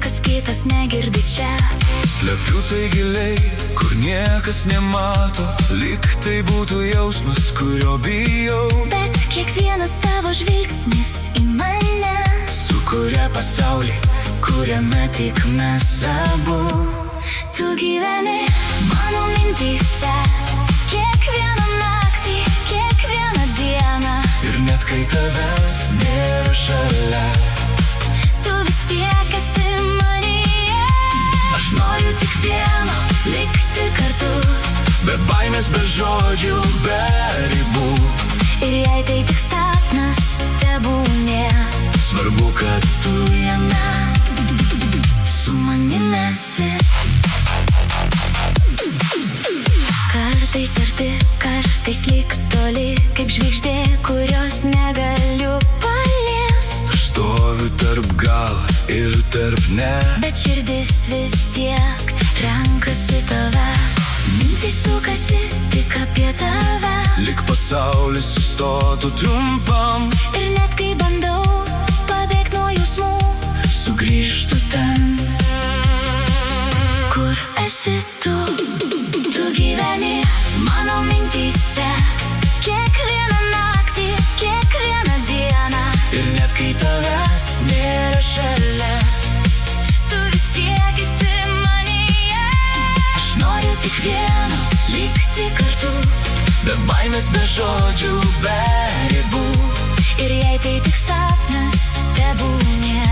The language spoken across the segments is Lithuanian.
niekas kitas negirdi čia. Slepiu tai giliai, kur niekas nemato, lyg tai būtų jausmas, kurio bijau. Bet kiekvienas tavo žvilgsnis į mane Sukuria pasaulį, kuriame tik mes abu. Tu gyveni mano mintyse, kiekvieną naktį, kiekvieną dieną. Ir net kai tavęs nėra šalia, Tu vis tiek esi manyje. aš noriu tik vieno, Likti kartu, be baimės, be žodžių, be ribų. ir jei tai tik sapnas, tebūnie. Svarbu, kad tu Jame su manimi esi. Kartais arti, kartais lyg toli, kaip žvaigždė, kurios negaliu paliest. Aš stoviu tarp gal ir tarp ne. Bet širdis vis tiek renkasi tave. Mintys sukasi tik apie tave. Lyg pasaulis sustotų trumpam, Ir net kai bandau pabėgti nuo jausmų, sugrįžtu ten. kur esi tu. Tu gyveni mano mintyse, kiekvieną naktį, kiekvieną dieną. Ir net kai tavęs nėra šalia, Tu vis tiek esi manyje. aš noriu tik vieno, Likti kartu, be baimės, be žodžių, be ribų. ir jei tai tik sapnas, tebūnie.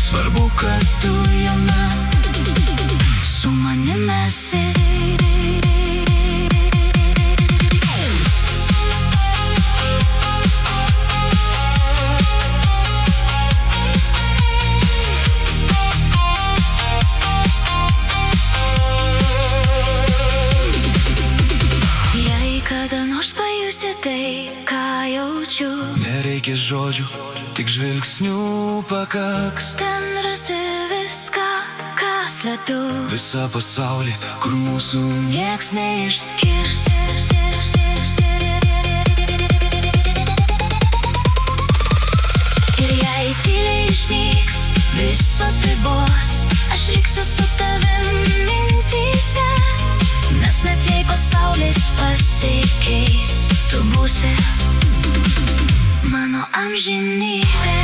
Svarbu, kad tu Jame su manimi esi. Jei kada nors pajusi tai, ką jaučiu, nereikia žodžių, tik žvilgsnių pakaks. ten rasi viską, ką slepiu. Visą pasaulį, kur mūsų Nieks neišskirs. Ir jei tyliai išnyks visos ribos, aš liksiu su tavim mintyse. Nes net jei pasaulis pasikeis, tu būsi mano amžinybė.